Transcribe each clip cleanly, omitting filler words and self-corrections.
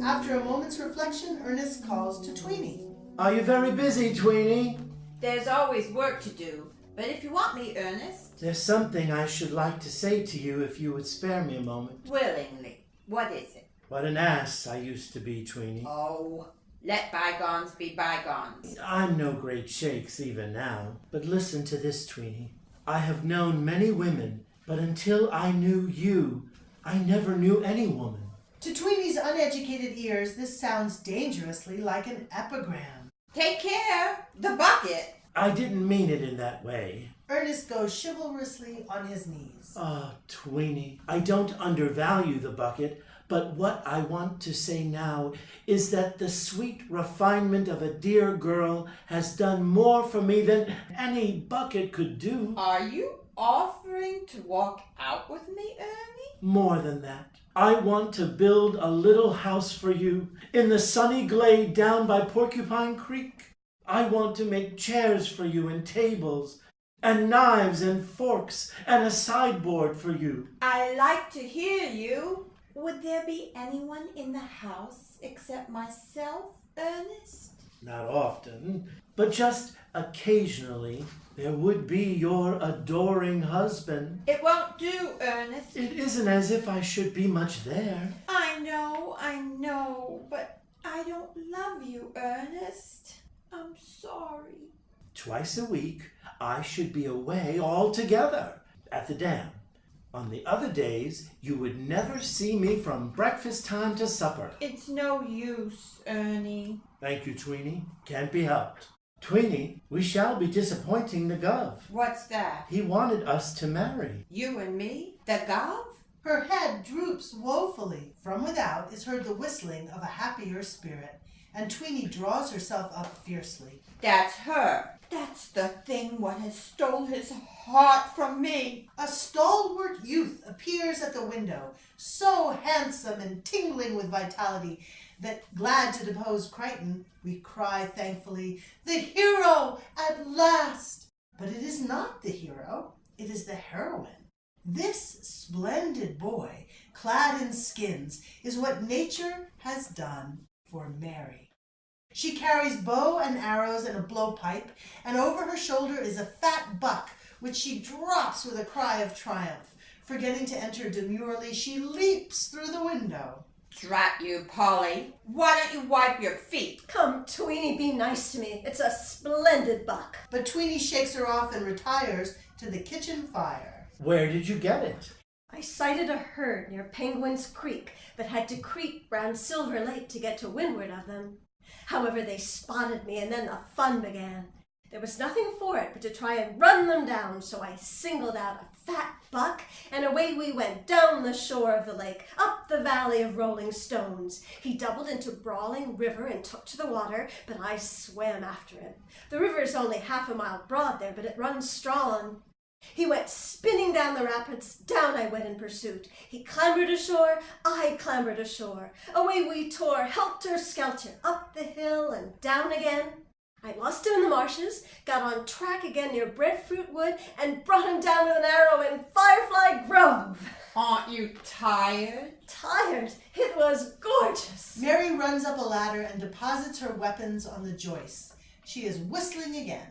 After a moment's reflection, Ernest calls to Tweeny. Are you very busy, Tweeny? There's always work to do, but if you want me, Ernest... There's something I should like to say to you if you would spare me a moment. Willingly. What is it? What an ass I used to be, Tweeny. Oh, let bygones be bygones. I'm no great shakes even now, but listen to this, Tweeny. I have known many women, but until I knew you, I never knew any woman. To Tweeny's uneducated ears, this sounds dangerously like an epigram. Take care! The bucket! I didn't mean it in that way. Ernest goes chivalrously on his knees. Tweeny, I don't undervalue the bucket, but what I want to say now is that the sweet refinement of a dear girl has done more for me than any bucket could do. Are you offering to walk out with me, Ernie? More than that. I want to build a little house for you in the sunny glade down by Porcupine Creek. I want to make chairs for you and tables, and knives and forks, and a sideboard for you. I like to hear you. Would there be anyone in the house except myself, Ernest? Not often, but just occasionally there would be your adoring husband. It won't do, Ernest. It isn't as if I should be much there. I know, but I don't love you, Ernest. I'm sorry. Twice a week I should be away altogether at the dam. On the other days, you would never see me from breakfast time to supper. It's no use, Ernie. Thank you, Tweeny. Can't be helped. Tweeny, we shall be disappointing the Gov. What's that? He wanted us to marry. You and me? The Gov? Her head droops woefully. From without is heard the whistling of a happier spirit, and Tweeny draws herself up fiercely. That's her. That's the thing what has stole his heart from me. A stalwart youth appears at the window, so handsome and tingling with vitality that, glad to depose Crichton, we cry thankfully, "The hero at last!" But it is not the hero, it is the heroine. This splendid boy, clad in skins, is what nature has done for Mary. She carries bow and arrows and a blowpipe, and over her shoulder is a fat buck, which she drops with a cry of triumph. Forgetting to enter demurely, she leaps through the window. Drat you, Polly. Why don't you wipe your feet? Come, Tweeny, be nice to me. It's a splendid buck. But Tweeny shakes her off and retires to the kitchen fire. Where did you get it? I sighted a herd near Penguin's Creek that had to creep round Silver Lake to get to windward of them. However, they spotted me, and then the fun began. There was nothing for it but to try and run them down, so I singled out a fat buck, and away we went down the shore of the lake, up the valley of rolling stones. He doubled into Brawling River and took to the water, but I swam after him. The river is only 1/2 a mile broad there, but it runs strong. He went spinning down the rapids, down I went in pursuit. He clambered ashore, I clambered ashore. Away we tore, helter-skelter, up the hill and down again. I lost him in the marshes, got on track again near Breadfruit Wood, and brought him down with an arrow in Firefly Grove. Aren't you tired? Tired? It was gorgeous. Mary runs up a ladder and deposits her weapons on the joist. She is whistling again.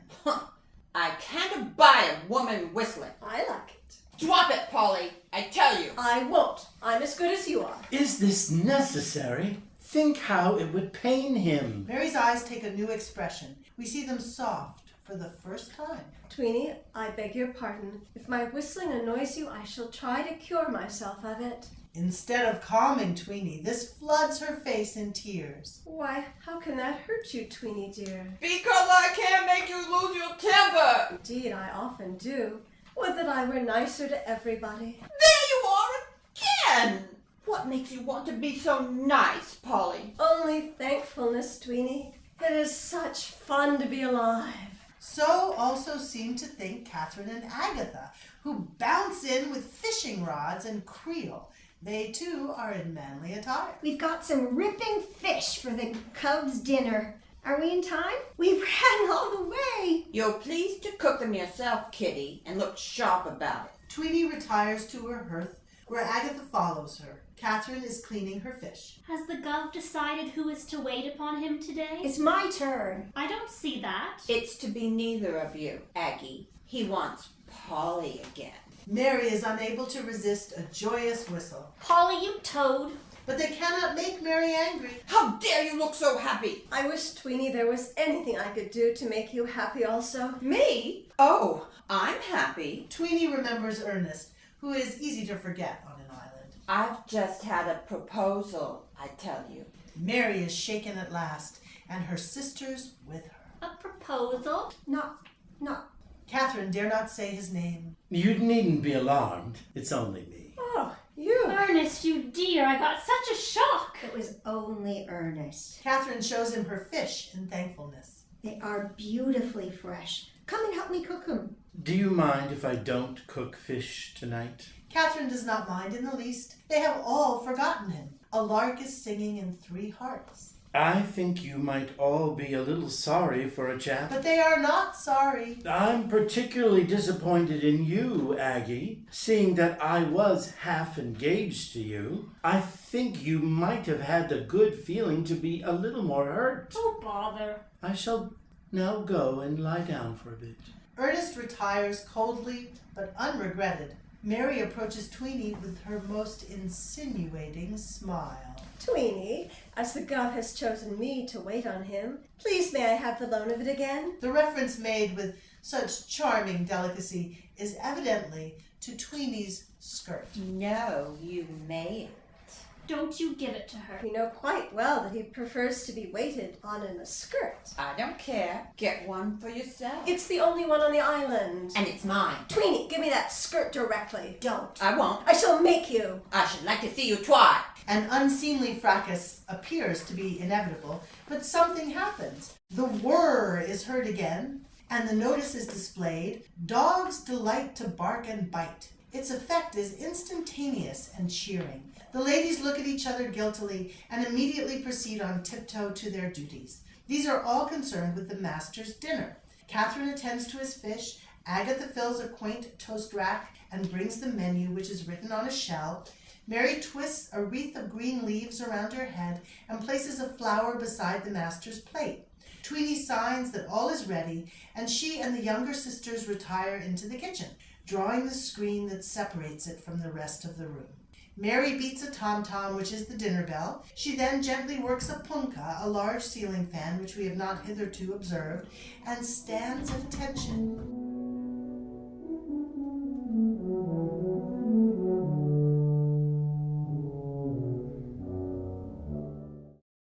I can't abide a woman whistling. I like it. Drop it, Polly. I tell you. I won't. I'm as good as you are. Is this necessary? Think how it would pain him. Mary's eyes take a new expression. We see them soft for the first time. Tweeny, I beg your pardon. If my whistling annoys you, I shall try to cure myself of it. Instead of calming Tweeny, this floods her face in tears. Why, how can that hurt you, Tweeny dear? Because I can't make you lose your temper. Indeed, I often do. Would that I were nicer to everybody. There you are again. What makes you want to be so nice, Polly? Only thankfulness, Tweeny. It is such fun to be alive. So also seem to think Catherine and Agatha, who bounce in with fishing rods and creel. They too are in manly attire. We've got some ripping fish for the cubs' dinner. Are we in time? We ran all the way. You're pleased to cook them yourself, Kitty, and look sharp about it. Tweeny retires to her hearth where Agatha follows her. Catherine is cleaning her fish. Has the Gov decided who is to wait upon him today? It's my turn. I don't see that. It's to be neither of you, Aggie. He wants Polly again. Mary is unable to resist a joyous whistle. Polly, you toad. But they cannot make Mary angry. How dare you look so happy? I wish, Tweeny, there was anything I could do to make you happy also. Me? Oh, I'm happy. Tweeny remembers Ernest, who is easy to forget on an island. I've just had a proposal, I tell you. Mary is shaken at last, and her sisters with her. A proposal? Not. Catherine dare not say his name. You needn't be alarmed. It's only me. Oh, you. Ernest, you dear, I got such a shock. It was only Ernest. Catherine shows him her fish in thankfulness. They are beautifully fresh. Come and help me cook them. Do you mind if I don't cook fish tonight? Catherine does not mind in the least. They have all forgotten him. A lark is singing in 3 hearts. I think you might all be a little sorry for a chap. But they are not sorry. I'm particularly disappointed in you, Aggie, seeing that I was half engaged to you. I think you might have had the good feeling to be a little more hurt. Oh, bother. I shall now go and lie down for a bit. Ernest retires coldly but unregretted. Mary approaches Tweeny with her most insinuating smile. Tweeny, as the Gov has chosen me to wait on him, please may I have the loan of it again? The reference made with such charming delicacy is evidently to Tweeny's skirt. No, you mayn't. Don't you give it to her. You know quite well that he prefers to be waited on in a skirt. I don't care. Get one for yourself. It's the only one on the island. And it's mine. Tweeny, give me that skirt directly. Don't. I won't. I shall make you. I should like to see you try. An unseemly fracas appears to be inevitable, but something happens. The whir is heard again, and the notice is displayed. Dogs delight to bark and bite. Its effect is instantaneous and cheering. The ladies look at each other guiltily and immediately proceed on tiptoe to their duties. These are all concerned with the master's dinner. Catherine attends to his fish. Agatha fills a quaint toast rack and brings the menu, which is written on a shell. Mary twists a wreath of green leaves around her head and places a flower beside the master's plate. Tweeny signs that all is ready, and she and the younger sisters retire into the kitchen, drawing the screen that separates it from the rest of the room. Mary beats a tom-tom, which is the dinner bell. She then gently works a punka, a large ceiling fan which we have not hitherto observed, and stands at attention.